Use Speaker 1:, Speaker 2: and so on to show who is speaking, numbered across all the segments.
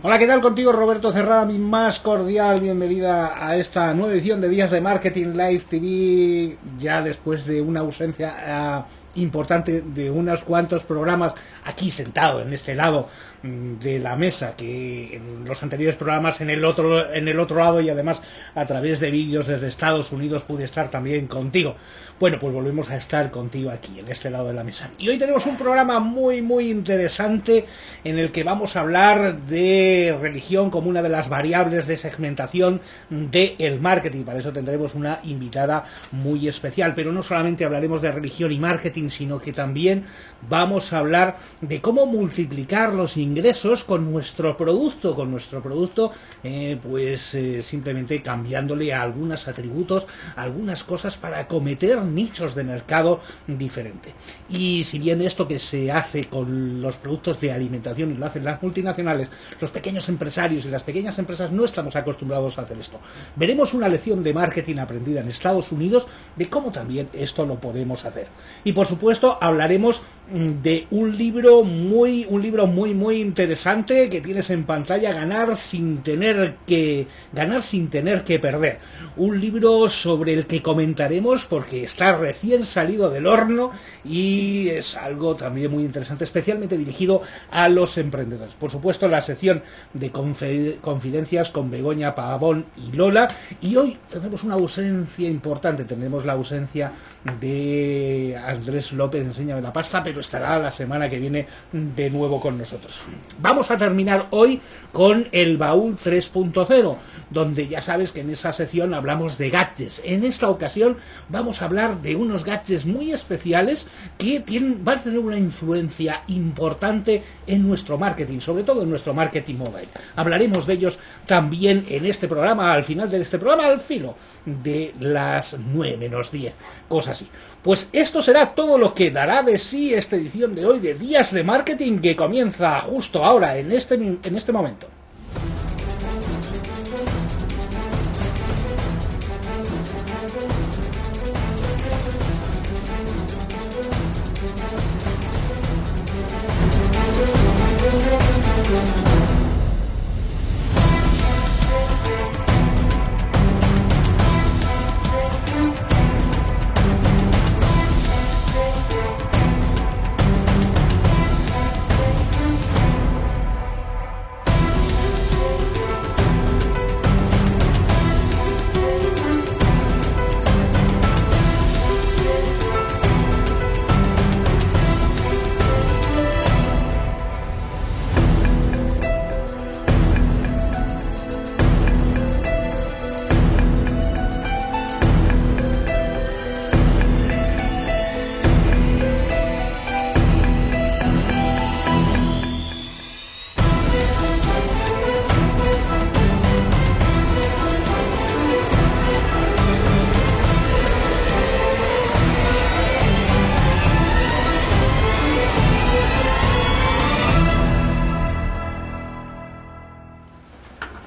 Speaker 1: Hola, ¿qué tal? Contigo Roberto Cerrada, mi más cordial bienvenida a esta nueva edición de Días de Marketing Live TV, ya después de una ausencia importante de unos cuantos programas aquí sentado en este lado de la mesa, que en los anteriores programas en el otro lado, y además a través de vídeos desde Estados Unidos pude estar también contigo. Bueno, pues volvemos a estar contigo aquí en este lado de la mesa, y hoy tenemos un programa muy interesante en el que vamos a hablar de religión como una de las variables de segmentación del marketing. Para eso tendremos una invitada muy especial, pero no solamente hablaremos de religión y marketing, sino que también vamos a hablar de cómo multiplicar los ingresos con nuestro producto, simplemente cambiándole a algunos atributos, algunas cosas para acometer nichos de mercado diferente. Y si bien esto que se hace con los productos de alimentación y lo hacen las multinacionales, los pequeños empresarios y las pequeñas empresas no estamos acostumbrados a hacer esto. Veremos una lección de marketing aprendida en Estados Unidos de cómo también esto lo podemos hacer. Y por supuesto hablaremos de un libro muy interesante que tienes en pantalla, Ganar sin tener que perder. Un libro sobre el que comentaremos porque está recién salido del horno y es algo también muy interesante, especialmente dirigido a los emprendedores. Por supuesto, la sección de confidencias con Begoña Pavón y Lola, y hoy tenemos una ausencia importante, tenemos la ausencia de Andrés López, Enséñame la Pasta, pero estará la semana que viene de nuevo con nosotros. Vamos a terminar hoy con el Baúl 3.0, donde ya sabes que en esa sección hablamos de gadgets. En esta ocasión vamos a hablar de unos gadgets muy especiales que van a tener una influencia importante en nuestro marketing, sobre todo en nuestro marketing mobile. Hablaremos de ellos también en este programa, al final de este programa, al filo de las 9 menos 10, cosas así. Pues esto será todo lo que dará de sí esta edición de hoy de Días de Marketing, que comienza justo ahora, en este momento.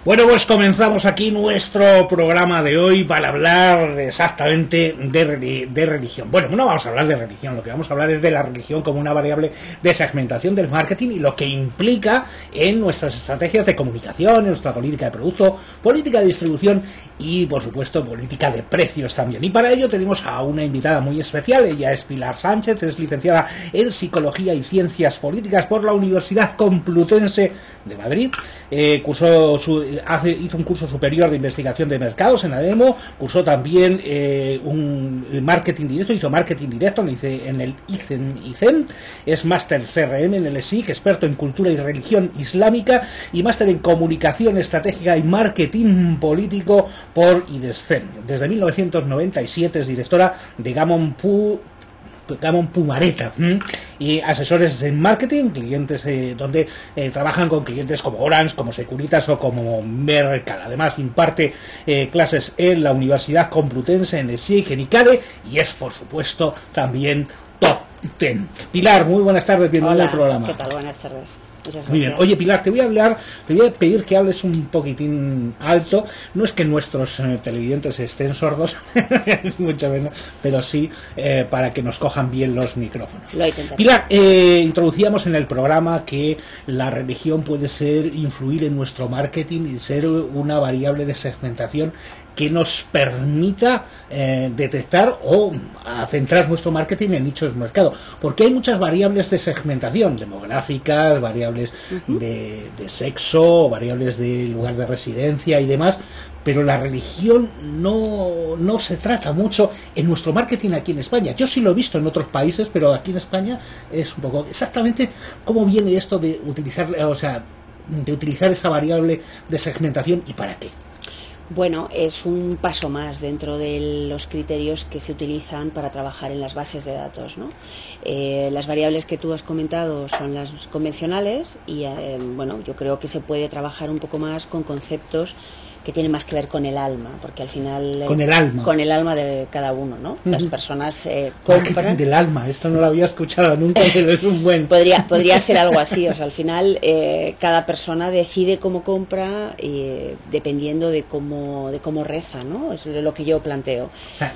Speaker 1: Bueno, pues comenzamos aquí nuestro programa de hoy para hablar exactamente de religión. Bueno, no vamos a hablar de religión, lo que vamos a hablar es de la religión como una variable de segmentación del marketing y lo que implica en nuestras estrategias de comunicación, en nuestra política de producto, política de distribución y, por supuesto, política de precios también. Y para ello tenemos a una invitada muy especial. Ella es Pilar Sánchez, es licenciada en Psicología y Ciencias Políticas por la Universidad Complutense de Madrid. Hizo un curso superior de investigación de mercados en ADEMO, cursó también un marketing directo, hizo marketing directo en el ICEM, es máster CRM en el ESIC, experto en cultura y religión islámica y máster en comunicación estratégica y marketing político por IDESCEN. Desde 1997 es directora de Gamon Pumareta y asesores en marketing, clientes donde trabajan con clientes como Orange, como Securitas o como Mercal. Además imparte clases en la Universidad Complutense, en el SIC, en ICADE, y es por supuesto también top Bien. Pilar, muy buenas tardes, bienvenida al programa.
Speaker 2: ¿Qué tal? Buenas tardes.
Speaker 1: Muy bien. Oye, Pilar, te voy a pedir que hables un poquitín alto. No es que nuestros televidentes estén sordos, mucho menos, pero sí para que nos cojan bien los micrófonos.
Speaker 2: Lo intentaré.
Speaker 1: Pilar, introducíamos en el programa que la religión puede influir en nuestro marketing y ser una variable de segmentación que nos permita detectar o centrar nuestro marketing en nichos de mercado, porque hay muchas variables de segmentación, demográficas, variables de sexo, variables de lugar de residencia y demás, pero la religión no se trata mucho en nuestro marketing aquí en España. Yo sí lo he visto en otros países, pero aquí en España es un poco exactamente cómo viene esto de utilizar, de utilizar esa variable de segmentación y para qué.
Speaker 2: Bueno, es un paso más dentro de los criterios que se utilizan para trabajar en las bases de datos, ¿no? Las variables que tú has comentado son las convencionales y, bueno, yo creo que se puede trabajar un poco más con conceptos que tienen más que ver con el alma, porque al final...
Speaker 1: Con el alma
Speaker 2: de cada uno, ¿no? Las personas compran...
Speaker 1: Del alma, esto no lo había escuchado nunca, pero es un buen...
Speaker 2: Podría ser algo así, o sea, al final cada persona decide cómo compra dependiendo de cómo reza, ¿no? Es lo que yo planteo.
Speaker 1: O sea,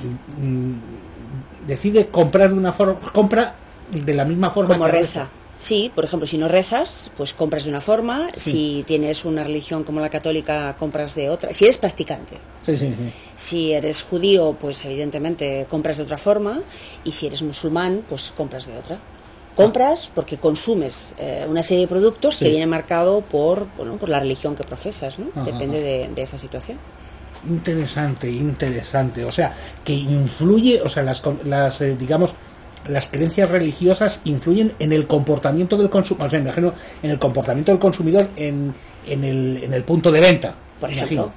Speaker 1: decide comprar de una forma... Compra de la misma forma
Speaker 2: como
Speaker 1: que
Speaker 2: reza. Sí, por ejemplo, si no rezas, pues compras de una forma, sí. Si tienes una religión como la católica, compras de otra, si eres practicante.
Speaker 1: Sí.
Speaker 2: Si eres judío, pues evidentemente compras de otra forma, y si eres musulmán, pues compras de otra. Compras porque consumes una serie de productos que vienen marcado por la religión que profesas, ¿no? Depende de esa situación.
Speaker 1: Interesante. O sea, que influye, o sea, digamos, las creencias religiosas influyen en el comportamiento del consumidor, o sea, me imagino, en el comportamiento del consumidor en el punto de venta.
Speaker 2: Por ejemplo,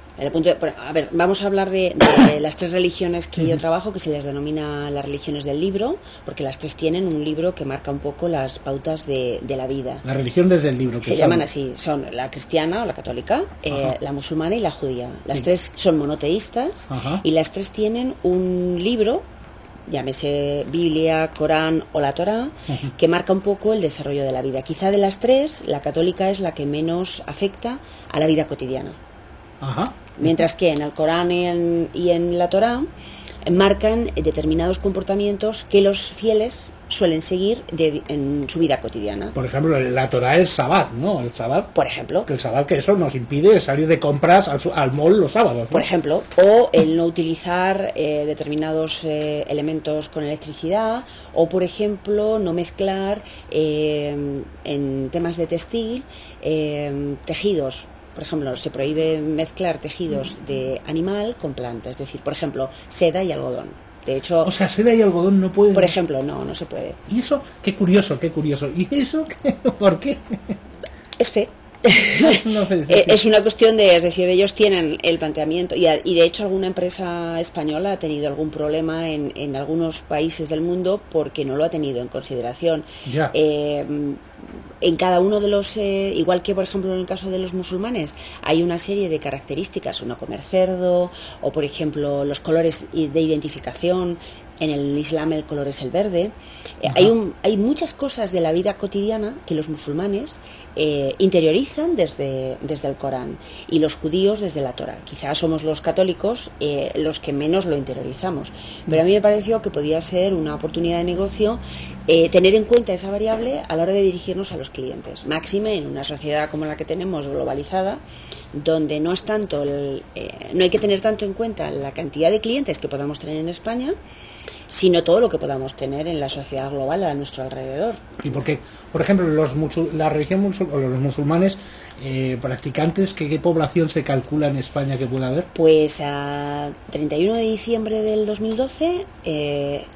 Speaker 2: vamos a hablar de las tres religiones que yo trabajo, que se les denomina las religiones del libro, porque las tres tienen un libro que marca un poco las pautas de la vida.
Speaker 1: Las religiones del libro.
Speaker 2: Se llaman así, son la cristiana o la católica, la musulmana y la judía. Las tres son monoteístas y las tres tienen un libro, llámese Biblia, Corán o la Torá, que marca un poco el desarrollo de la vida. Quizá de las tres, la católica es la que menos afecta a la vida cotidiana. Mientras que en el Corán y en la Torá marcan determinados comportamientos que los fieles suelen seguir en su vida cotidiana.
Speaker 1: Por ejemplo, la Torá es Sabbat, ¿no? El Sabbat.
Speaker 2: Por ejemplo.
Speaker 1: Que el Sabbat, que eso nos impide salir de compras al mall los sábados, ¿no?
Speaker 2: Por ejemplo. O el no utilizar determinados elementos con electricidad. O, por ejemplo, no mezclar en temas de textil tejidos. Por ejemplo, se prohíbe mezclar tejidos de animal con planta. Es decir, por ejemplo, seda y algodón. De hecho,
Speaker 1: o sea, seda y algodón no pueden...
Speaker 2: Por ejemplo, no se puede.
Speaker 1: ¿Y eso? Qué curioso. ¿Y eso? ¿Por qué?
Speaker 2: Es fe. Es una cuestión es decir, ellos tienen el planteamiento y de hecho alguna empresa española ha tenido algún problema en algunos países del mundo porque no lo ha tenido en consideración.
Speaker 1: Ya.
Speaker 2: En cada uno de los, igual que por ejemplo en el caso de los musulmanes, hay una serie de características, no comer cerdo, o por ejemplo los colores de identificación. En el Islam el color es el verde. Hay muchas cosas de la vida cotidiana que los musulmanes interiorizan desde el Corán y los judíos desde la Torá. Quizás somos los católicos los que menos lo interiorizamos, pero a mí me pareció que podía ser una oportunidad de negocio tener en cuenta esa variable a la hora de dirigirnos a los clientes, máxime en una sociedad como la que tenemos globalizada, donde no es tanto no hay que tener tanto en cuenta la cantidad de clientes que podamos tener en España, sino todo lo que podamos tener en la sociedad global a nuestro alrededor.
Speaker 1: Y porque, por ejemplo, la religión o los musulmanes practicantes, ¿qué población se calcula en España que pueda haber?
Speaker 2: Pues a 31 de diciembre del 2012,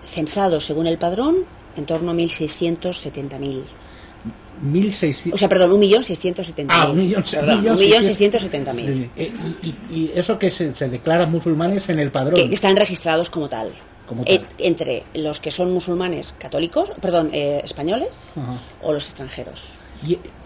Speaker 2: censados según el padrón, en torno a 1.670.000.
Speaker 1: 1.600.
Speaker 2: O sea, perdón, 1.670.000. 1.670.000.
Speaker 1: Y eso que se declaran musulmanes en el padrón.
Speaker 2: Que están registrados como tal. Entre los que son musulmanes católicos, españoles, o los extranjeros.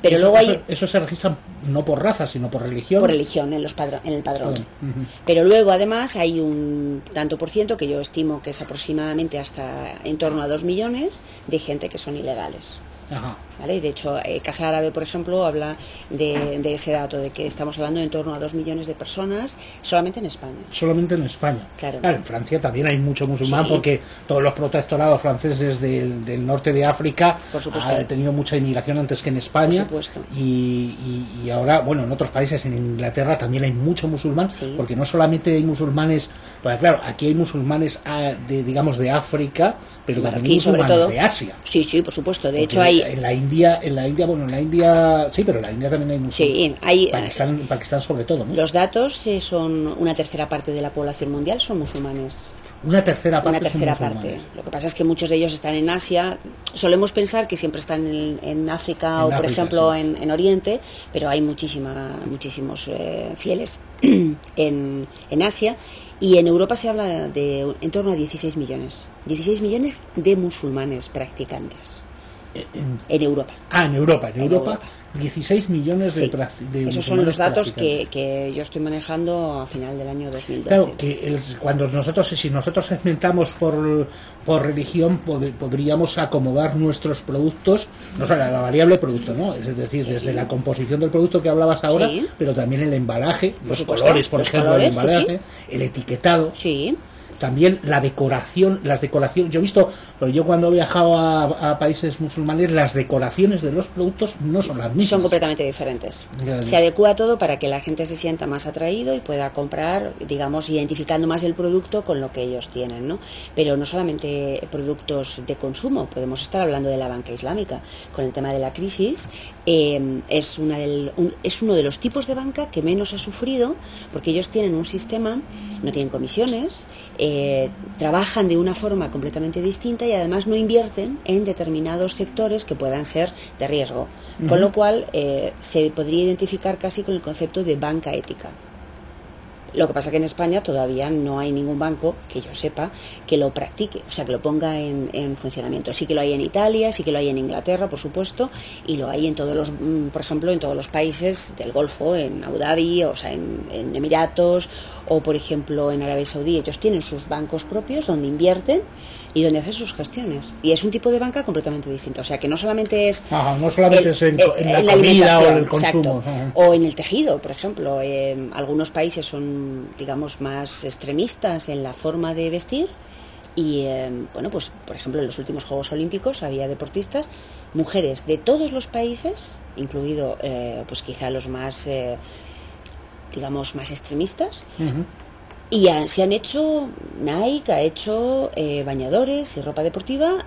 Speaker 2: Pero luego hay...
Speaker 1: Eso se registra no por raza, sino por religión.
Speaker 2: Por religión, en el padrón.
Speaker 1: Uh-huh.
Speaker 2: Pero luego, además, hay un tanto por ciento, que yo estimo que es aproximadamente hasta en torno a 2 millones, de gente que son ilegales.
Speaker 1: Ajá.
Speaker 2: ¿Vale? De hecho, Casa Árabe, por ejemplo, habla de ese dato, de que estamos hablando de en torno a 2 millones de personas solamente en España.
Speaker 1: Solamente en España.
Speaker 2: Claro.
Speaker 1: En Francia también hay mucho musulmán,
Speaker 2: Sí.
Speaker 1: Porque todos los protectorados franceses del norte de África
Speaker 2: Por supuesto.
Speaker 1: han tenido mucha inmigración antes que en España.
Speaker 2: Por supuesto.
Speaker 1: Y ahora, bueno, en otros países, en Inglaterra también hay mucho musulmán,
Speaker 2: Sí.
Speaker 1: porque no solamente hay musulmanes, pues claro, aquí hay musulmanes digamos de África, pero también hay
Speaker 2: Marroquí, sobre
Speaker 1: musulmanes
Speaker 2: todo.
Speaker 1: de Asia.
Speaker 2: Sí, sí, por supuesto. De
Speaker 1: Porque
Speaker 2: hecho, hay...
Speaker 1: en la India, sí, pero en la India también hay musulmanes.
Speaker 2: Sí, hay...
Speaker 1: Pakistán sobre todo, ¿no?
Speaker 2: Los datos son una tercera parte de la población mundial son musulmanes.
Speaker 1: Una tercera parte.
Speaker 2: Una tercera
Speaker 1: son
Speaker 2: parte.
Speaker 1: musulmanes.
Speaker 2: Lo que pasa es que muchos de ellos están en Asia. Solemos pensar que siempre están en África o, por
Speaker 1: África,
Speaker 2: ejemplo,
Speaker 1: sí.
Speaker 2: en Oriente, pero hay muchísimos fieles en Asia. Y en Europa se habla de en torno a 16 millones. 16 millones de musulmanes practicantes. En Europa.
Speaker 1: En Europa. En Europa,
Speaker 2: Europa.
Speaker 1: 16 millones
Speaker 2: Sí.
Speaker 1: de
Speaker 2: Esos son los datos
Speaker 1: practicantes.
Speaker 2: que yo estoy manejando a final del año 2012.
Speaker 1: Claro, que si nosotros segmentamos por religión, podríamos acomodar nuestros productos, no solo la variable producto, ¿no? Es decir,
Speaker 2: Sí.
Speaker 1: desde la composición del producto que hablabas ahora,
Speaker 2: Sí.
Speaker 1: pero también el embalaje, los
Speaker 2: supuesto,
Speaker 1: colores, por
Speaker 2: los
Speaker 1: ejemplo,
Speaker 2: colores,
Speaker 1: el
Speaker 2: sí,
Speaker 1: embalaje, el etiquetado.
Speaker 2: Sí.
Speaker 1: También la decoración, las decoraciones. Yo he visto, pero yo cuando he viajado a países musulmanes, las decoraciones de los productos no son las mismas.
Speaker 2: Son completamente diferentes.
Speaker 1: Ya, ya.
Speaker 2: Se adecua todo para que la gente se sienta más atraído y pueda comprar, digamos, identificando más el producto con lo que ellos tienen, ¿no? Pero no solamente productos de consumo, podemos estar hablando de la banca islámica. Con el tema de la crisis, es uno de los tipos de banca que menos ha sufrido, porque ellos tienen un sistema, no tienen comisiones, trabajan de una forma completamente distinta y además no invierten en determinados sectores que puedan ser de riesgo. Con lo cual se podría identificar casi con el concepto de banca ética. Lo que pasa que en España todavía no hay ningún banco, que yo sepa, que lo practique, o sea, que lo ponga en funcionamiento. Sí que lo hay en Italia, sí que lo hay en Inglaterra, por supuesto, y lo hay en todos los, por ejemplo, en todos los países del Golfo, en Abu Dhabi, o sea, en Emiratos, o por ejemplo en Arabia Saudí. Ellos tienen sus bancos propios donde invierten y donde hacen sus gestiones. Y es un tipo de banca completamente distinta. O sea, que no solamente es...
Speaker 1: No solamente es en la comida
Speaker 2: alimentación,
Speaker 1: o en el consumo.
Speaker 2: exacto. O en el tejido, por ejemplo. Algunos países son, digamos, más extremistas en la forma de vestir. Y, bueno, pues, por ejemplo, en los últimos Juegos Olímpicos había deportistas, mujeres de todos los países, incluido, pues quizá los más, digamos, más extremistas.
Speaker 1: Uh-huh.
Speaker 2: Y se han hecho, Nike ha hecho bañadores y ropa deportiva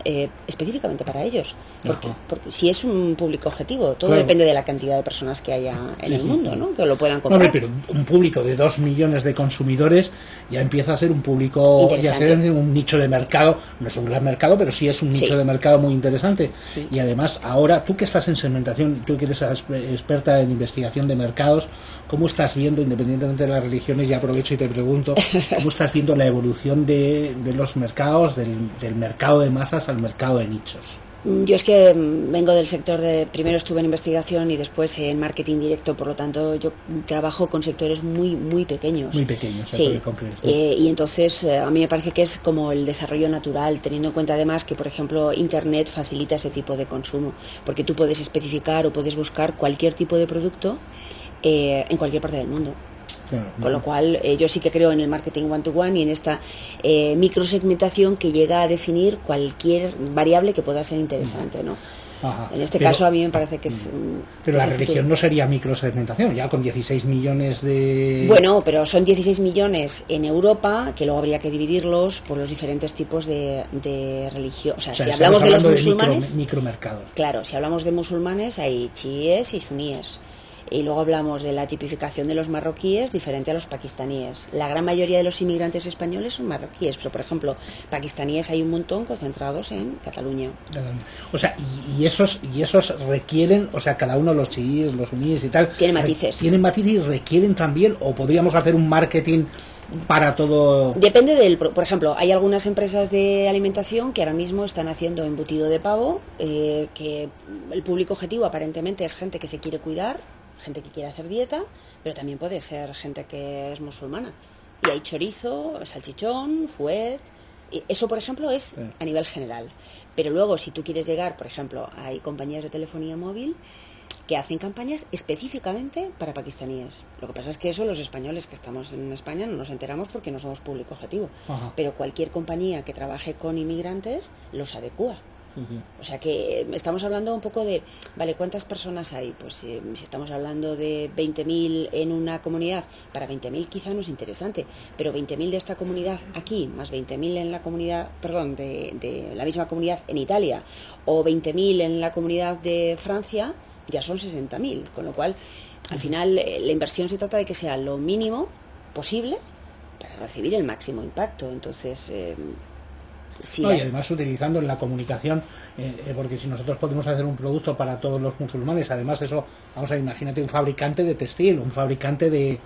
Speaker 2: específicamente para ellos. Porque si es un público objetivo, todo
Speaker 1: Claro.
Speaker 2: depende de la cantidad de personas que haya en
Speaker 1: Sí,
Speaker 2: el
Speaker 1: sí.
Speaker 2: mundo, ¿no? Que lo puedan
Speaker 1: No,
Speaker 2: comprar.
Speaker 1: hombre, pero un público de 2 millones de consumidores ya empieza a ser un público, ya
Speaker 2: Interesante.
Speaker 1: ser un nicho de mercado, no es un gran mercado, pero sí es un nicho
Speaker 2: Sí.
Speaker 1: de mercado muy interesante.
Speaker 2: Sí.
Speaker 1: Y además, ahora, tú que estás en segmentación, tú que eres experta en investigación de mercados, ¿cómo estás viendo, independientemente de las religiones, y aprovecho y te pregunto, cómo estás viendo la evolución de los mercados, del mercado de masas al mercado de nichos?
Speaker 2: Yo es que vengo del sector de... Primero estuve en investigación y después en marketing directo, por lo tanto yo trabajo con sectores muy muy pequeños.
Speaker 1: Muy pequeños,
Speaker 2: Sí.
Speaker 1: concreto.
Speaker 2: Y entonces a mí me parece que es como el desarrollo natural, teniendo en cuenta además que, por ejemplo, Internet facilita ese tipo de consumo, porque tú puedes especificar o puedes buscar cualquier tipo de producto en cualquier parte del mundo.
Speaker 1: Claro.
Speaker 2: Con lo cual, yo sí que creo en el marketing one-to-one y en esta microsegmentación que llega a definir cualquier variable que pueda ser interesante, ¿no?
Speaker 1: Ajá.
Speaker 2: En este
Speaker 1: Pero-
Speaker 2: caso, a mí me parece que es...
Speaker 1: Pero
Speaker 2: es
Speaker 1: la
Speaker 2: el
Speaker 1: religión
Speaker 2: futuro.
Speaker 1: no sería microsegmentación, ya con 16 millones de...
Speaker 2: Bueno, pero son 16 millones en Europa, que luego habría que dividirlos por los diferentes tipos de religión. O sea, si
Speaker 1: estamos
Speaker 2: hablamos de los
Speaker 1: hablando
Speaker 2: musulmanes...
Speaker 1: micromercados.
Speaker 2: Claro, si hablamos de musulmanes hay chiíes y suníes. Y luego hablamos de la tipificación de los marroquíes diferente a los pakistaníes. La gran mayoría de los inmigrantes españoles son marroquíes, pero por ejemplo, pakistaníes hay un montón concentrados en Cataluña.
Speaker 1: O sea, y esos requieren, o sea, cada uno, los chiíes, los suníes y tal,
Speaker 2: tienen matices.
Speaker 1: Tienen matices y requieren también, o podríamos hacer un marketing para todo.
Speaker 2: Depende por ejemplo, hay algunas empresas de alimentación que ahora mismo están haciendo embutido de pavo, que el público objetivo aparentemente es gente que se quiere cuidar, gente que quiere hacer dieta, pero también puede ser gente que es musulmana. Y hay chorizo, salchichón, fuet, y eso por ejemplo es a nivel general. Pero luego si tú quieres llegar, por ejemplo, hay compañías de telefonía móvil que hacen campañas específicamente para pakistaníes. Lo que pasa es que eso los españoles que estamos en España no nos enteramos porque no somos público objetivo.
Speaker 1: Ajá.
Speaker 2: Pero cualquier compañía que trabaje con inmigrantes los adecúa. O sea que estamos hablando un poco de, vale, ¿cuántas personas hay? Pues si estamos hablando de 20.000 en una comunidad, para 20.000 quizá no es interesante, pero 20.000 de esta comunidad aquí, más 20.000 en la comunidad, perdón, de la misma comunidad en Italia, o 20.000 en la comunidad de Francia, ya son 60.000, con lo cual, al final, la inversión se trata de que sea lo mínimo posible para recibir el máximo impacto. Entonces,
Speaker 1: y además utilizando en la comunicación, porque si nosotros podemos hacer un producto para todos los musulmanes, además eso, vamos a imagínate un fabricante de textil, un fabricante de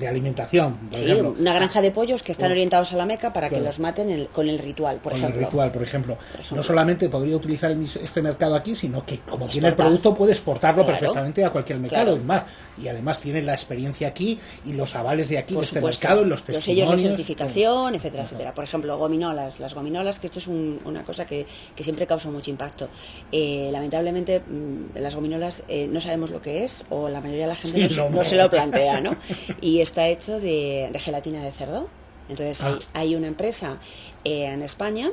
Speaker 1: alimentación, por ejemplo.
Speaker 2: Una granja de pollos que están orientados a la Meca para que los maten con el ritual, por ejemplo.
Speaker 1: No solamente podría utilizar este mercado aquí, sino que como tiene el producto puede exportarlo perfectamente a cualquier mercado, y además tiene la experiencia aquí y los avales de aquí, de este mercado, y los testimonios,
Speaker 2: los sellos de certificación, etcétera, etcétera. Por ejemplo, las gominolas, que esto es una cosa que siempre causa mucho impacto. Lamentablemente, las gominolas no sabemos lo que es, o la mayoría de la gente no se lo plantea, ¿no? Y está hecho de gelatina de cerdo. Entonces hay una empresa en España,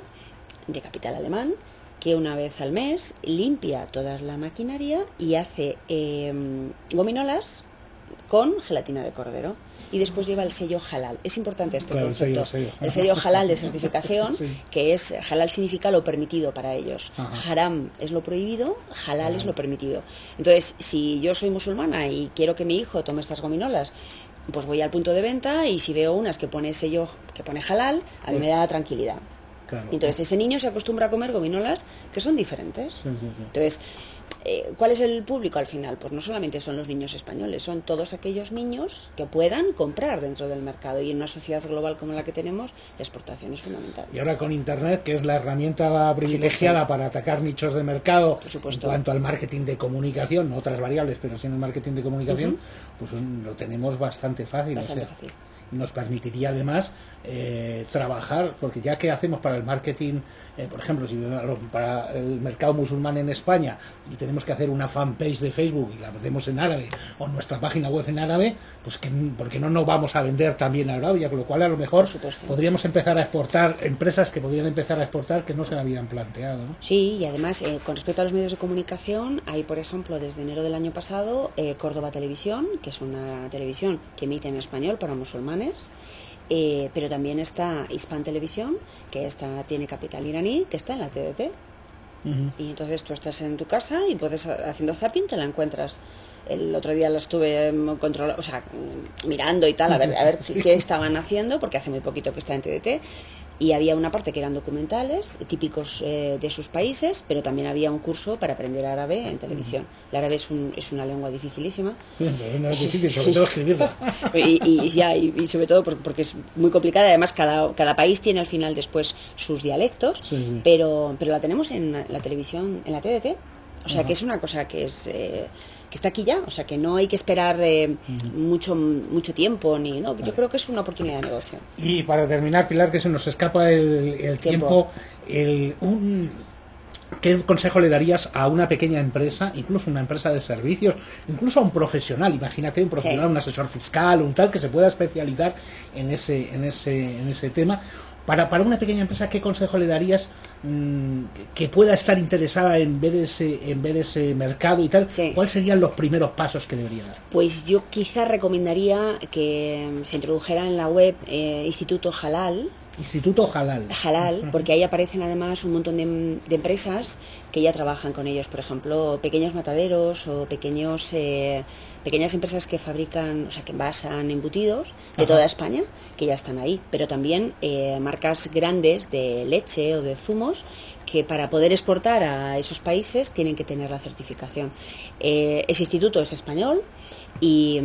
Speaker 2: de capital alemán, que una vez al mes limpia toda la maquinaria y hace gominolas con gelatina de cordero. Y después lleva el sello halal. Es importante este concepto. El sello halal de certificación, que es, halal significa lo permitido para ellos. Haram es lo prohibido, halal es lo permitido. Entonces, si yo soy musulmana y quiero que mi hijo tome estas gominolas, pues voy al punto de venta y si veo unas que pone sello, que pone halal, a mí me da tranquilidad. Entonces, ese niño se acostumbra a comer gominolas que son diferentes. Entonces, ¿cuál es el público al final? Pues no solamente son los niños españoles, son todos aquellos niños que puedan comprar dentro del mercado, y en una sociedad global como la que tenemos, la exportación es fundamental.
Speaker 1: Y ahora con Internet, que es la herramienta privilegiada para atacar nichos de mercado, en cuanto al marketing de comunicación, no otras variables, pero sí en el marketing de comunicación, pues lo tenemos bastante fácil.
Speaker 2: Fácil.
Speaker 1: Nos permitiría además trabajar, porque ya que hacemos para el marketing, por ejemplo, si para el mercado musulmán en España y tenemos que hacer una fanpage de Facebook y la vendemos en árabe, o nuestra página web en árabe, pues porque no nos vamos a vender también a Arabia, con lo cual a lo mejor podríamos empezar a exportar, empresas que podrían empezar a exportar que no se habían planteado, ¿no?
Speaker 2: Sí, y además con respecto a los medios de comunicación, hay por ejemplo desde enero del año pasado Córdoba Televisión, que es una televisión que emite en español para musulmanes. Pero también está Hispan Televisión, que tiene capital iraní, que está en la TDT. Y entonces tú estás en tu casa y puedes, haciendo zapping, te la encuentras. El otro día la estuve mirando y tal, a ver qué estaban haciendo, porque hace muy poquito que está en TDT. Y había una parte que eran documentales típicos de sus países, pero también había un curso para aprender árabe en televisión. El árabe es una lengua dificilísima.
Speaker 1: Sí, es difícil, sobre todo escribirla.
Speaker 2: Y sobre todo porque es muy complicada. Además, cada país tiene al final después sus dialectos, pero la tenemos en la televisión, en la TDT. O sea, que es una cosa que es... que está aquí ya, o sea que no hay que esperar mucho tiempo yo creo que es una oportunidad de negocio.
Speaker 1: Y para terminar, Pilar, que se nos escapa el tiempo, ¿qué consejo le darías a una pequeña empresa, incluso una empresa de servicios, incluso a un profesional? Imagínate un profesional, un asesor fiscal, un tal que se pueda especializar en ese tema. Para una pequeña empresa, ¿qué consejo le darías que pueda estar interesada en ver ese mercado y tal? ¿Cuáles serían los primeros pasos que debería dar?
Speaker 2: Pues yo quizás recomendaría que se introdujera en la web Instituto Halal,
Speaker 1: Instituto Halal.
Speaker 2: Halal, porque ahí aparecen además un montón de empresas que ya trabajan con ellos, por ejemplo, pequeños mataderos o pequeñas empresas que fabrican, o sea, que envasan embutidos de toda España, que ya están ahí, pero también marcas grandes de leche o de zumos que para poder exportar a esos países tienen que tener la certificación. Ese instituto es español y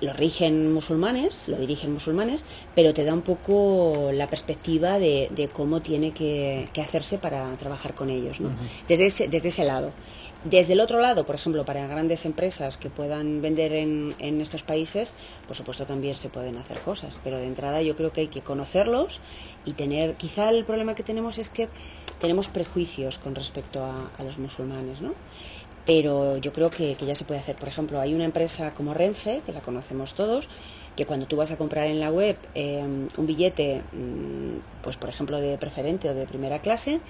Speaker 2: lo dirigen musulmanes, pero te da un poco la perspectiva de cómo tiene que hacerse para trabajar con ellos, ¿no? Desde ese lado. Desde el otro lado, por ejemplo, para grandes empresas que puedan vender en estos países, por supuesto también se pueden hacer cosas, pero de entrada yo creo que hay que conocerlos y tener, quizá el problema que tenemos es que tenemos prejuicios con respecto a los musulmanes, ¿no? Pero yo creo que ya se puede hacer. Por ejemplo, hay una empresa como Renfe, que la conocemos todos, que cuando tú vas a comprar en la web un billete, pues por ejemplo de preferente o de primera clase,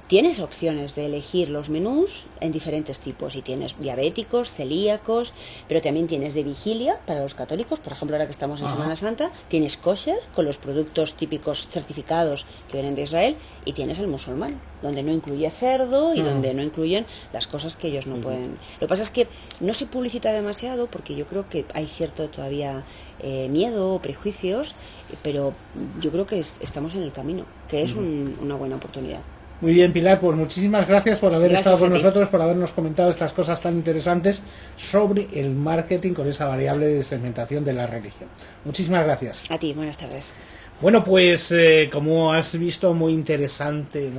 Speaker 2: tienes opciones de elegir los menús en diferentes tipos y tienes diabéticos, celíacos, pero también tienes de vigilia para los católicos, por ejemplo ahora que estamos en Semana Santa, tienes kosher con los productos típicos certificados que vienen de Israel y tienes el musulmán, donde no incluye cerdo y donde no incluyen las cosas que ellos no pueden. Lo que pasa es que no se publicita demasiado porque yo creo que hay cierto todavía miedo o prejuicios, pero yo creo que estamos en el camino, que es una buena oportunidad.
Speaker 1: Muy bien, Pilar, pues muchísimas gracias por haber estado con nosotros, por habernos comentado estas cosas tan interesantes sobre el marketing con esa variable de segmentación de la religión. Muchísimas gracias.
Speaker 2: A ti, buenas tardes.
Speaker 1: Bueno, pues como has visto, muy interesante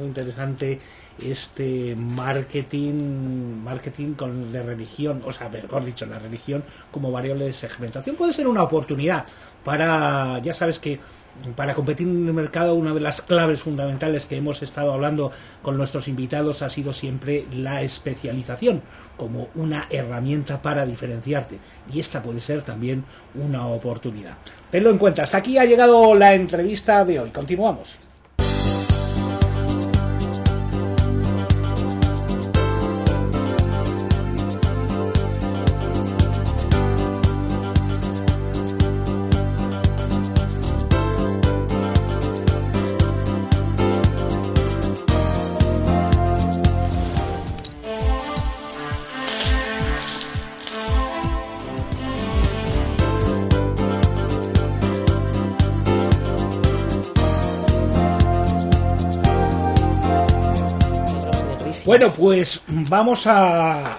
Speaker 1: este marketing con la religión, o sea, mejor dicho, la religión como variable de segmentación. Puede ser una oportunidad para, ya sabes que para competir en el mercado, una de las claves fundamentales que hemos estado hablando con nuestros invitados ha sido siempre la especialización como una herramienta para diferenciarte, y esta puede ser también una oportunidad. Tenlo en cuenta. Hasta aquí ha llegado la entrevista de hoy. Continuamos. Bueno, pues vamos a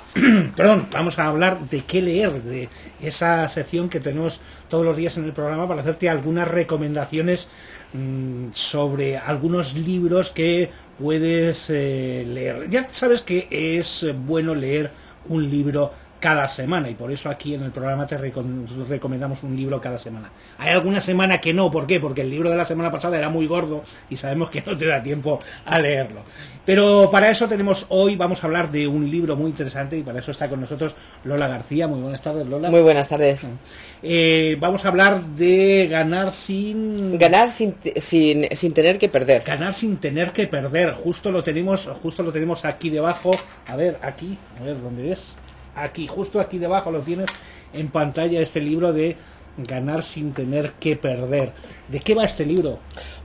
Speaker 1: hablar de qué leer, de esa sección que tenemos todos los días en el programa para hacerte algunas recomendaciones sobre algunos libros que puedes leer. Ya sabes que es bueno leer un libro cada semana y por eso aquí en el programa te recomendamos un libro cada semana. Hay alguna semana que no, ¿por qué? Porque el libro de la semana pasada era muy gordo y sabemos que no te da tiempo a leerlo. Pero para eso vamos a hablar de un libro muy interesante y para eso está con nosotros Lola García. Muy buenas tardes, Lola.
Speaker 3: Muy buenas tardes.
Speaker 1: Vamos a hablar de ganar sin
Speaker 3: tener que perder.
Speaker 1: Ganar sin tener que perder. Justo lo tenemos aquí debajo. A ver, ¿dónde es? Aquí, justo aquí debajo lo tienes en pantalla, este libro de Ganar sin tener que perder. ¿De qué va este libro?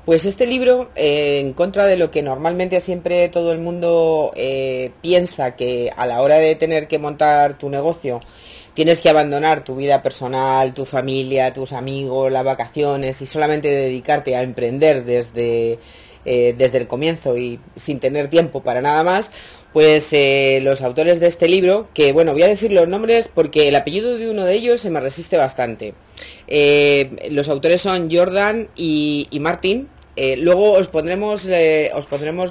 Speaker 3: Pues este libro, en contra de lo que normalmente siempre todo el mundo piensa, que a la hora de tener que montar tu negocio tienes que abandonar tu vida personal, tu familia, tus amigos, las vacaciones y solamente dedicarte a emprender desde el comienzo y sin tener tiempo para nada más. Pues los autores de este libro, que bueno, voy a decir los nombres porque el apellido de uno de ellos se me resiste bastante. Los autores son Jordan y Martin. Luego os pondremos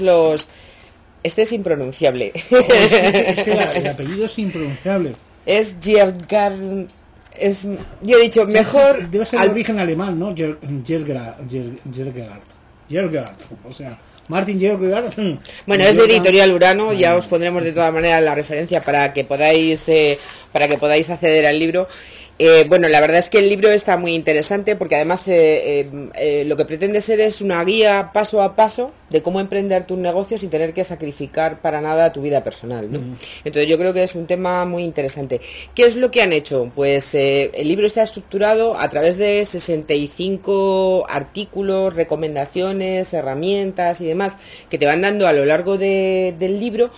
Speaker 3: los... Este es impronunciable.
Speaker 1: Es que el apellido es impronunciable.
Speaker 3: Es Jergar... yo he dicho, mejor...
Speaker 1: Debe ser de origen alemán, ¿no? Jergard. O sea... Martin Jergard.
Speaker 3: Bueno, es de Editorial Urano, ya os pondremos de todas maneras la referencia para que podáis acceder al libro. Bueno, la verdad es que el libro está muy interesante porque además lo que pretende ser es una guía paso a paso de cómo emprender tus negocios sin tener que sacrificar para nada tu vida personal, ¿no? Entonces yo creo que es un tema muy interesante. ¿Qué es lo que han hecho? Pues el libro está estructurado a través de 65 artículos, recomendaciones, herramientas y demás que te van dando a lo largo del libro,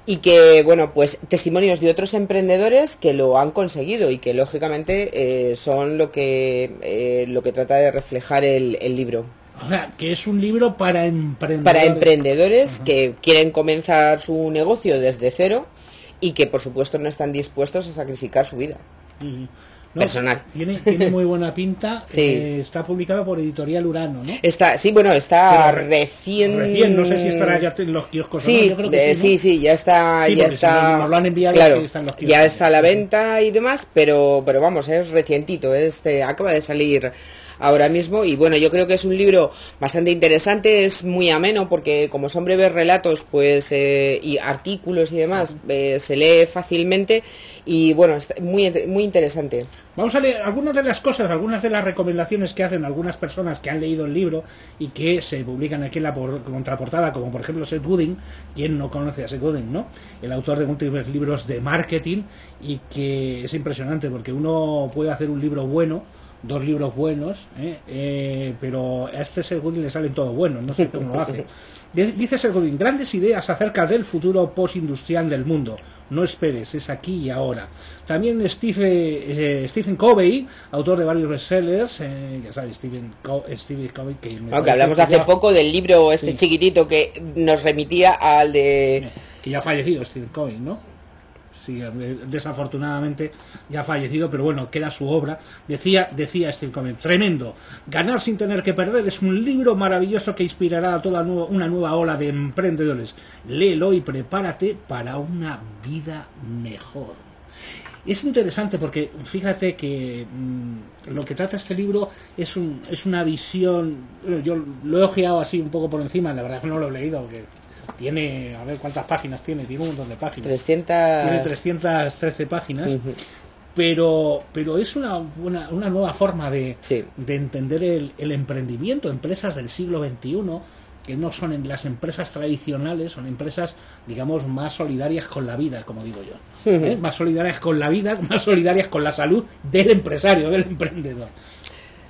Speaker 3: y que, bueno, pues testimonios de otros emprendedores que lo han conseguido y que lógicamente son lo que trata de reflejar el libro.
Speaker 1: O sea, que es un libro para emprendedores.
Speaker 3: Para emprendedores que quieren comenzar su negocio desde cero y que por supuesto no están dispuestos a sacrificar su vida personal.
Speaker 1: Tiene muy buena pinta.
Speaker 3: Sí.
Speaker 1: Está publicado por Editorial Urano, ¿no?
Speaker 3: Está recién.
Speaker 1: No sé si estará ya en los kioscos.
Speaker 3: Sí,
Speaker 1: ¿no? Yo creo que sí, ¿no?
Speaker 3: sí, ya está.
Speaker 1: Sí,
Speaker 3: ya está.
Speaker 1: Si nos lo han enviado,
Speaker 3: claro,
Speaker 1: sí, está en los kioscos.
Speaker 3: ya está a la venta y demás, pero vamos, es recientito. Acaba de salir ahora mismo, y bueno, yo creo que es un libro bastante interesante, es muy ameno porque como son breves relatos, pues y artículos y demás, se lee fácilmente, y bueno, está muy interesante.
Speaker 1: Vamos a leer algunas de las cosas, algunas de las recomendaciones que hacen algunas personas que han leído el libro y que se publican aquí en la contraportada, como por ejemplo Seth Godin. ¿Quién no conoce a Seth Godin, no? El autor de múltiples libros de marketing, y que es impresionante porque uno puede hacer un libro bueno, 2 libros buenos, pero a este Seth Godin le salen todo bueno, no sé cómo lo hace. Dice Seth Godin: grandes ideas acerca del futuro postindustrial del mundo. No esperes, es aquí y ahora. También Stephen Covey, autor de varios bestsellers, ya sabes, Stephen Covey, que
Speaker 3: aunque hablamos hace poco del libro chiquitito que nos remitía al de...
Speaker 1: Que ya ha fallecido Stephen Covey, ¿no? Sí, desafortunadamente ya ha fallecido, pero bueno, queda su obra. Decía Stephen Covey: tremendo, ganar sin tener que perder es un libro maravilloso que inspirará a toda una nueva ola de emprendedores. Léelo y prepárate para una vida mejor. Es interesante porque fíjate que lo que trata este libro es una visión. Yo lo he ojeado así un poco por encima, la verdad es que no lo he leído porque tiene, a ver cuántas páginas tiene un montón de páginas.
Speaker 3: 300...
Speaker 1: Tiene 313 páginas, pero es una nueva forma de entender el emprendimiento. Empresas del siglo XXI, que no son las empresas tradicionales, son empresas, digamos, más solidarias con la vida, como digo yo. Más solidarias con la vida, más solidarias con la salud del empresario, del emprendedor.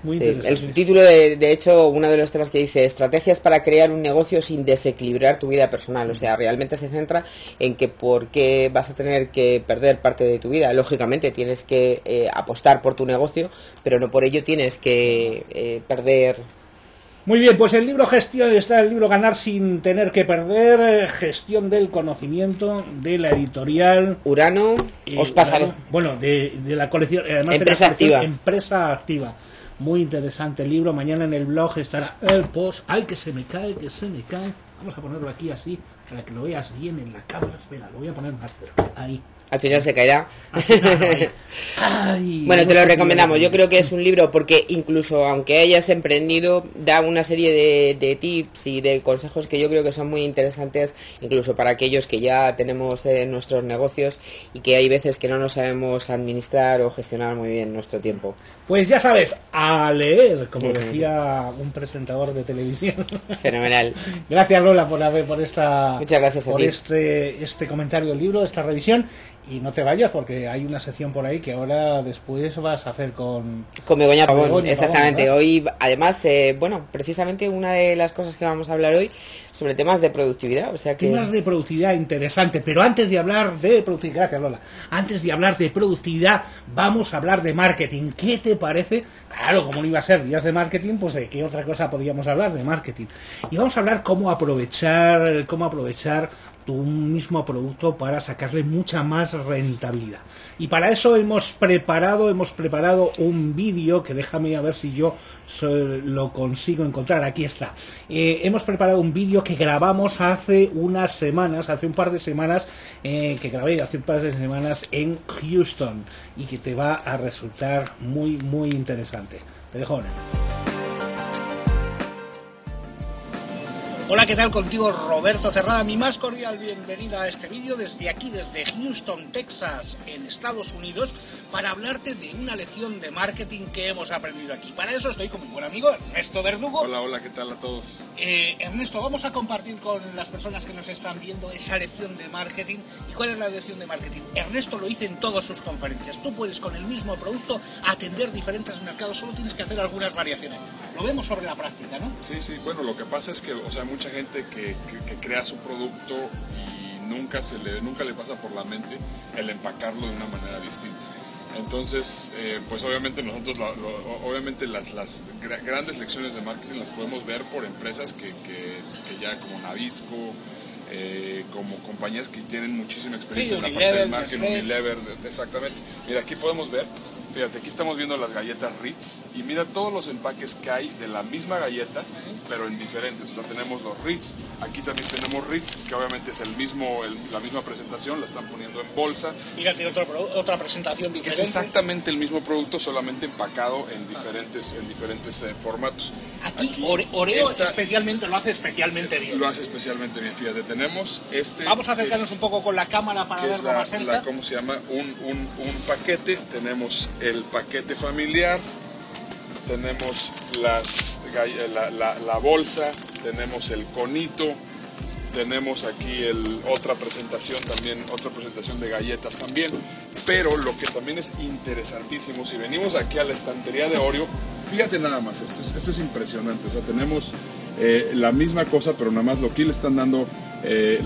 Speaker 1: Muy interesante.
Speaker 3: El subtítulo, de hecho, uno de los temas que dice: estrategias para crear un negocio sin desequilibrar tu vida personal. O sea, realmente se centra en que por qué vas a tener que perder parte de tu vida. Lógicamente tienes que apostar por tu negocio, pero no por ello tienes que perder.
Speaker 1: Muy bien, pues el libro está el libro Ganar sin tener que perder, gestión del conocimiento, de la editorial
Speaker 3: Urano. Os pasaré.
Speaker 1: Bueno, de la colección, además
Speaker 3: Empresa
Speaker 1: de la colección
Speaker 3: Activa.
Speaker 1: Empresa Activa. Muy interesante el libro. Mañana en el blog estará el post. ¡Ay, que se me cae, que se me cae! Vamos a ponerlo aquí así, para que lo veas bien en la cámara. Espera, lo voy a poner más cerca. Ahí.
Speaker 3: Al final se caerá.
Speaker 1: Ay,
Speaker 3: bueno, te lo recomendamos. Yo creo que es un libro porque incluso aunque hayas emprendido, da una serie de tips y de consejos que yo creo que son muy interesantes, incluso para aquellos que ya tenemos nuestros negocios y que hay veces que no nos sabemos administrar o gestionar muy bien nuestro tiempo.
Speaker 1: Pues ya sabes, a leer, como decía un presentador de televisión.
Speaker 3: Fenomenal.
Speaker 1: Gracias, Lola, por esta.
Speaker 3: Muchas gracias a
Speaker 1: por
Speaker 3: ti.
Speaker 1: este comentario del libro, esta revisión. Y no te vayas porque hay una sección por ahí que ahora después vas a hacer con
Speaker 3: Begoña Pavón.
Speaker 1: Begoña
Speaker 3: Exactamente.
Speaker 1: Pavón,
Speaker 3: hoy, además, precisamente una de las cosas que vamos a hablar hoy sobre temas de productividad. O sea que...
Speaker 1: Temas de productividad interesante, pero antes de hablar de productividad, gracias, Lola. Antes de hablar de productividad, vamos a hablar de marketing. ¿Qué te parece? Claro, como no iba a ser días de marketing, pues de qué otra cosa podíamos hablar de marketing. Y vamos a hablar cómo aprovechar tu mismo producto para sacarle mucha más rentabilidad. Y para eso hemos preparado un vídeo que déjame a ver si yo lo consigo encontrar. Aquí está. Hemos preparado un vídeo que grabamos hace un par de semanas, en Houston, y que te va a resultar muy, muy interesante. Te dejo en él. Hola, ¿qué tal? Contigo Roberto Cerrada, mi más cordial bienvenida a este vídeo desde aquí, desde Houston, Texas, en Estados Unidos, para hablarte de una lección de marketing que hemos aprendido aquí. Para eso estoy con mi buen amigo Ernesto Verdugo.
Speaker 4: Hola, hola, ¿qué tal a todos?
Speaker 1: Ernesto, vamos a compartir con las personas que nos están viendo esa lección de marketing. ¿Y cuál es la lección de marketing? Ernesto lo dice en todas sus conferencias. Tú puedes con el mismo producto atender diferentes mercados, solo tienes que hacer algunas variaciones. Lo vemos sobre la práctica, ¿no?
Speaker 4: Sí, bueno, lo que pasa es que, mucha gente que crea su producto y nunca le pasa por la mente el empacarlo de una manera distinta. Entonces, pues obviamente nosotros, obviamente las grandes lecciones de marketing las podemos ver por empresas que ya como Nabisco, como compañías que tienen muchísima experiencia en la parte del marketing, Unilever, exactamente. Mira, aquí podemos ver. Fíjate, aquí estamos viendo las galletas Ritz y mira todos los empaques que hay de la misma galleta, pero en diferentes. O sea, tenemos los Ritz, aquí también tenemos Ritz, que obviamente es la misma presentación, la están poniendo en bolsa.
Speaker 1: Mira, tiene otra presentación diferente.
Speaker 4: Es exactamente el mismo producto, solamente empacado en diferentes formatos.
Speaker 1: Aquí Oreo especialmente lo hace especialmente bien.
Speaker 4: Lo hace especialmente bien, fíjate, tenemos este...
Speaker 1: Vamos a acercarnos un poco con la cámara para verlo más cerca.
Speaker 4: ¿Cómo se llama? Un paquete, tenemos el paquete familiar, tenemos la bolsa, tenemos el conito, tenemos aquí otra presentación de galletas también, pero lo que también es interesantísimo, si venimos aquí a la estantería de Oreo, fíjate nada más, esto es impresionante, o sea, tenemos la misma cosa, pero nada más lo que le están dando,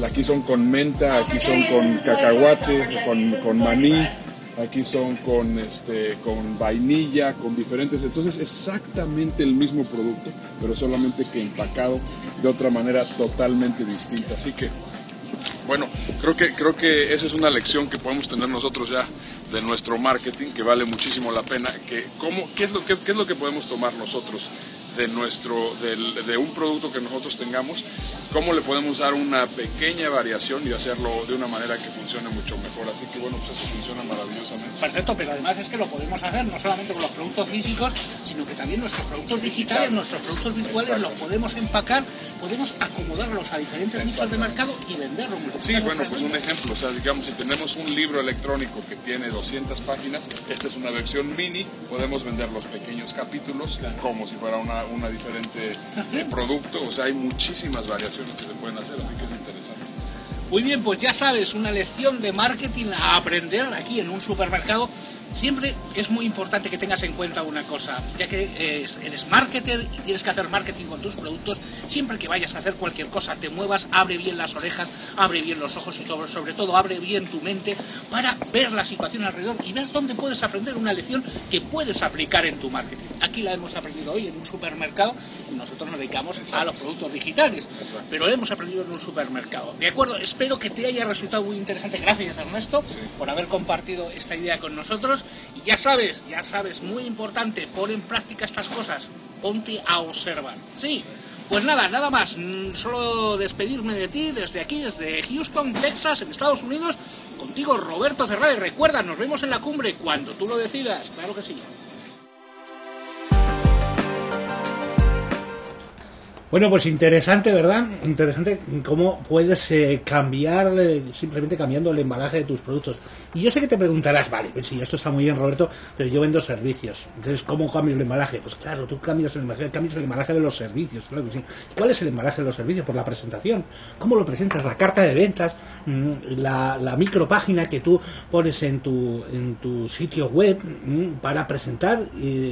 Speaker 4: aquí son con menta, aquí son con cacahuate, con maní, aquí son con vainilla, con diferentes, entonces exactamente el mismo producto, pero solamente que empacado de otra manera totalmente distinta. Así que, bueno, creo que esa es una lección que podemos tener nosotros ya de nuestro marketing, que vale muchísimo la pena. ¿Qué es lo que podemos tomar nosotros de un producto que nosotros tengamos? ¿Cómo le podemos dar una pequeña variación y hacerlo de una manera que funcione mucho mejor? Así que bueno, pues eso funciona maravillosamente.
Speaker 1: Perfecto, pero además es que lo podemos hacer no solamente con los productos físicos, sino que también nuestros productos digitales, nuestros productos virtuales, los podemos empacar, podemos acomodarlos a diferentes nichos de mercado y venderlos.
Speaker 4: Sí, bueno, pues un ejemplo, o sea, digamos, si tenemos un libro electrónico que tiene 200 páginas, esta es una versión mini, podemos vender los pequeños capítulos como si fuera una diferente producto, o sea, hay muchísimas variaciones que se pueden hacer, así que es interesante.
Speaker 1: Muy bien, pues ya sabes, una lección de marketing a aprender aquí en un supermercado. Siempre es muy importante que tengas en cuenta una cosa, ya que eres marketer y tienes que hacer marketing con tus productos. Siempre que vayas a hacer cualquier cosa, te muevas, abre bien las orejas, abre bien los ojos y sobre todo abre bien tu mente para ver la situación alrededor y ver dónde puedes aprender una lección que puedes aplicar en tu marketing. Aquí la hemos aprendido hoy en un supermercado y nosotros nos dedicamos a los productos digitales, pero la hemos aprendido en un supermercado. De acuerdo, espero que te haya resultado muy interesante. Gracias, Ernesto, por haber compartido esta idea con nosotros. Y ya sabes, muy importante, pon en práctica estas cosas, ponte a observar. Sí, pues nada más, solo despedirme de ti desde aquí, desde Houston, Texas, en Estados Unidos, contigo Roberto Cerrada, y recuerda, nos vemos en la cumbre cuando tú lo decidas, claro que sí. Bueno, pues interesante, ¿verdad? Interesante cómo puedes cambiar, simplemente cambiando el embalaje de tus productos. Y yo sé que te preguntarás, vale, pues sí, esto está muy bien, Roberto, pero yo vendo servicios. Entonces, ¿cómo cambio el embalaje? Pues claro, tú cambias el embalaje de los servicios, claro que sí. ¿Cuál es el embalaje de los servicios? Por la presentación. ¿Cómo lo presentas? La carta de ventas, la micropágina que tú pones en tu sitio web para presentar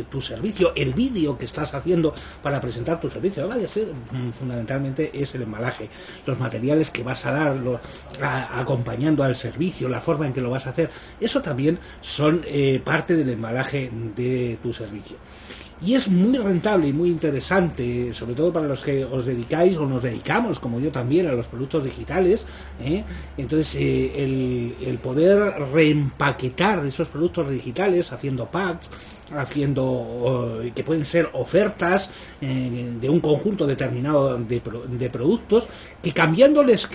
Speaker 1: tu servicio, el vídeo que estás haciendo para presentar tu servicio. Vaya a ser, fundamentalmente es el embalaje, los materiales que vas a dar, acompañando al servicio, la forma en que lo vas a hacer, eso también son parte del embalaje de tu servicio. Y es muy rentable y muy interesante, sobre todo para los que os dedicáis o nos dedicamos, como yo también, a los productos digitales. Entonces, el poder reempaquetar esos productos digitales haciendo packs, que pueden ser ofertas de un conjunto determinado de productos, que cambiándoles,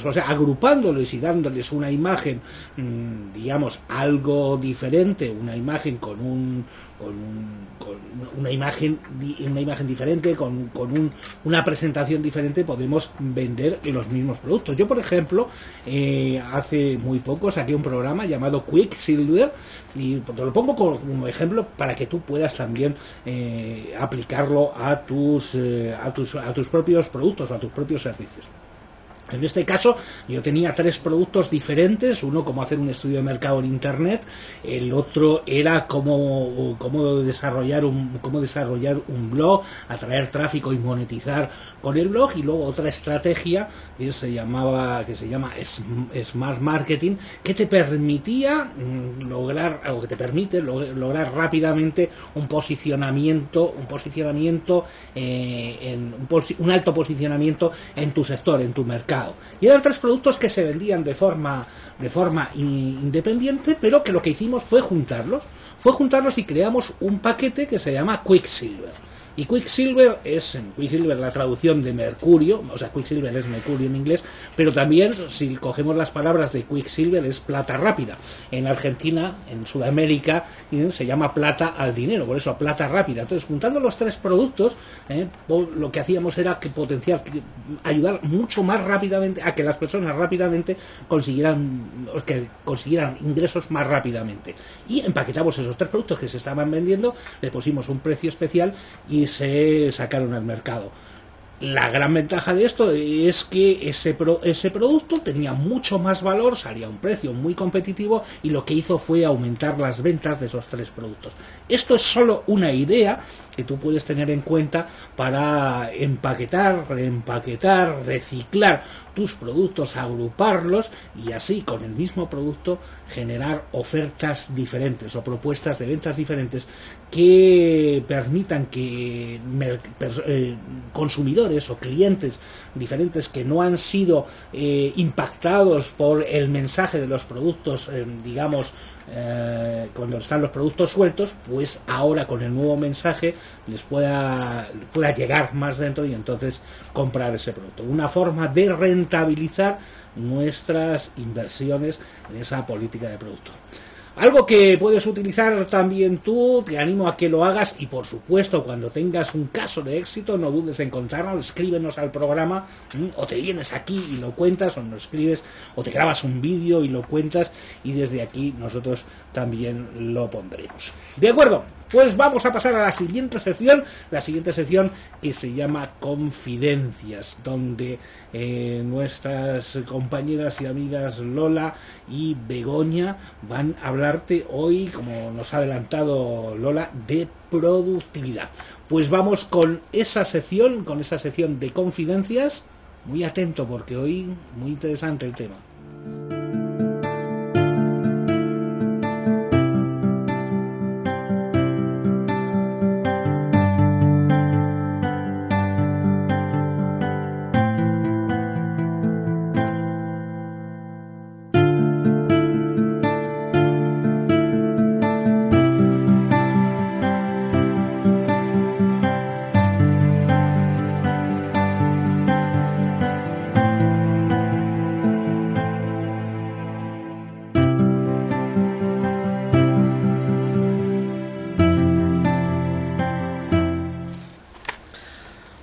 Speaker 1: o sea, agrupándoles y dándoles una imagen, digamos, algo diferente, una imagen con una imagen diferente, con una presentación diferente, podemos vender los mismos productos. Yo, por ejemplo, hace muy poco saqué un programa llamado Quicksilver, y te lo pongo como ejemplo para que tú puedas también aplicarlo a tus propios productos o a tus propios servicios. En este caso yo tenía 3 productos diferentes, uno cómo hacer un estudio de mercado en internet, el otro era cómo desarrollar un blog, atraer tráfico y monetizar con el blog, y luego otra estrategia que se llama Smart Marketing, que te permitía lograr rápidamente un alto posicionamiento en tu sector, en tu mercado. Y eran 3 productos que se vendían de forma independiente, pero que lo que hicimos fue juntarlos y creamos un paquete que se llama Quicksilver. Y Quicksilver es la traducción de mercurio, o sea, Quicksilver es mercurio en inglés, pero también, si cogemos las palabras de Quicksilver, es plata rápida. En Argentina, en Sudamérica, se llama plata al dinero, por eso plata rápida. Entonces, juntando los 3 productos, lo que hacíamos era ayudar mucho más rápidamente a que las personas rápidamente consiguieran ingresos más rápidamente. Y empaquetamos esos 3 productos que se estaban vendiendo, le pusimos un precio especial y se sacaron al mercado. La gran ventaja de esto es que ese producto tenía mucho más valor, salía a un precio muy competitivo, y lo que hizo fue aumentar las ventas de esos 3 productos. Esto es solo una idea que tú puedes tener en cuenta para empaquetar, reempaquetar, reciclar tus productos, agruparlos y así con el mismo producto generar ofertas diferentes o propuestas de ventas diferentes que permitan que consumidores o clientes diferentes que no han sido impactados por el mensaje de los productos, cuando están los productos sueltos, pues ahora con el nuevo mensaje les pueda llegar más dentro y entonces comprar ese producto. Una forma de rentabilizar nuestras inversiones en esa política de producto. Algo que puedes utilizar también tú, te animo a que lo hagas, y por supuesto cuando tengas un caso de éxito no dudes en contarnos, escríbenos al programa, o te vienes aquí y lo cuentas, o nos escribes, o te grabas un vídeo y lo cuentas, y desde aquí nosotros también lo pondremos. ¿De acuerdo? Pues vamos a pasar a la siguiente sección que se llama Confidencias, donde nuestras compañeras y amigas Lola y Begoña van a hablarte hoy, como nos ha adelantado Lola, de productividad. Pues vamos con esa sección de Confidencias. Muy atento porque hoy muy interesante el tema.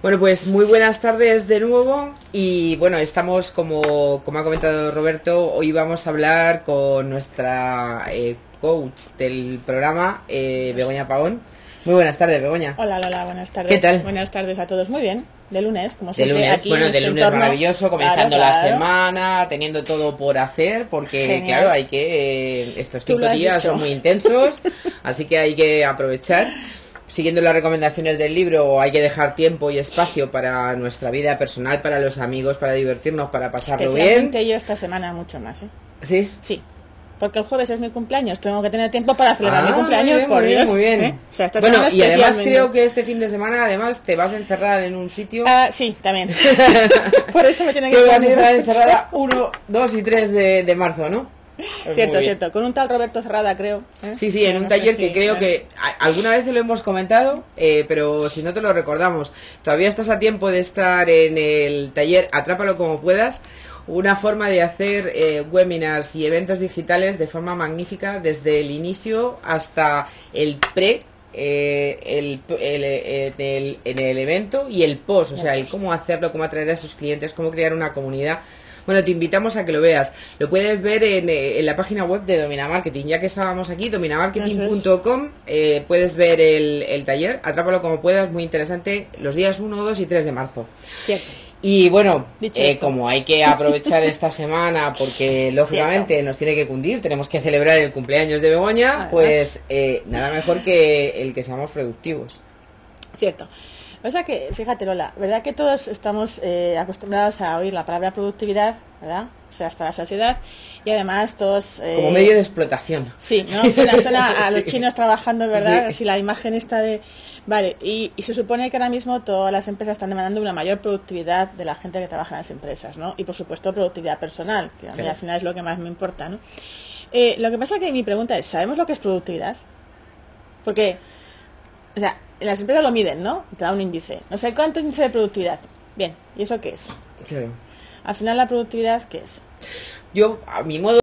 Speaker 3: Bueno, pues muy buenas tardes de nuevo y bueno, estamos como ha comentado Roberto, hoy vamos a hablar con nuestra coach del programa, Begoña Pavón. Muy buenas tardes, Begoña.
Speaker 5: Hola Lola, buenas tardes.
Speaker 3: ¿Qué tal?
Speaker 5: Buenas tardes a todos, muy bien. De lunes, como
Speaker 3: De
Speaker 5: siempre.
Speaker 3: lunes,
Speaker 5: aquí
Speaker 3: bueno, de lunes
Speaker 5: entorno.
Speaker 3: maravilloso, comenzando
Speaker 5: Claro.
Speaker 3: la semana, teniendo todo por hacer, porque
Speaker 5: Genial.
Speaker 3: claro, hay que estos
Speaker 5: Tú
Speaker 3: 5
Speaker 5: lo has
Speaker 3: días
Speaker 5: dicho.
Speaker 3: son muy intensos, así que hay que aprovechar. Siguiendo las recomendaciones del libro, hay que dejar tiempo y espacio para nuestra vida personal, para los amigos, para divertirnos, para pasarlo bien.
Speaker 5: Especialmente yo esta semana mucho más, ¿eh?
Speaker 3: ¿Sí?
Speaker 5: Sí. Porque el jueves es mi cumpleaños, tengo que tener tiempo para celebrar mi
Speaker 3: Muy
Speaker 5: cumpleaños,
Speaker 3: bien,
Speaker 5: por
Speaker 3: muy bien,
Speaker 5: Dios.
Speaker 3: muy bien.
Speaker 5: ¿eh? O sea, esta
Speaker 3: Bueno,
Speaker 5: semana
Speaker 3: y además
Speaker 5: especialmente.
Speaker 3: creo que este fin de semana además te vas a encerrar en un sitio.
Speaker 5: Ah, sí, también. Por eso me tiene que
Speaker 3: Que vas a
Speaker 5: poner
Speaker 3: estar
Speaker 5: mucho.
Speaker 3: encerrada 1, 2 y 3 de marzo, ¿no?
Speaker 5: Cierto, cierto. Con un tal Roberto Cerrada, creo.
Speaker 3: Sí, sí, en un taller que creo que alguna vez lo hemos comentado, pero si no te lo recordamos, todavía estás a tiempo de estar en el taller Atrápalo como puedas, una forma de hacer webinars y eventos digitales de forma magnífica desde el inicio hasta el pre, en el evento y el post, o sea, el cómo hacerlo, cómo atraer a sus clientes, cómo crear una comunidad. Bueno, te invitamos a que lo veas. Lo puedes ver en la página web de Domina Marketing. Ya que estábamos aquí, dominamarketing.com, puedes ver el taller. Atrápalo como puedas, muy interesante, los días 1, 2 y 3 de marzo.
Speaker 5: Cierto.
Speaker 3: Y bueno, como hay que aprovechar esta semana, porque lógicamente nos tiene que cundir, tenemos que celebrar el cumpleaños de Begoña, además, pues nada mejor que el que seamos productivos.
Speaker 5: Cierto. O sea que, fíjate Lola, ¿verdad que todos estamos acostumbrados a oír la palabra productividad, ¿verdad? O sea, hasta la sociedad, y además todos...
Speaker 3: como medio de explotación.
Speaker 5: Sí, ¿no? Suena a los chinos trabajando, ¿verdad?
Speaker 3: Sí.
Speaker 5: Así la imagen está de... Vale, y se supone que ahora mismo todas las empresas están demandando una mayor productividad de la gente que trabaja en las empresas, ¿no? Y por supuesto productividad personal, que a mí al final es lo que más me importa, ¿no? Lo que pasa que mi pregunta es, ¿sabemos lo que es productividad? Porque, o sea, en las empresas lo miden, ¿no? Te da un índice. No sé cuánto índice de productividad. Bien, ¿y eso qué es?
Speaker 3: Claro.
Speaker 5: Al final la productividad, ¿qué es?
Speaker 3: Yo, a mi modo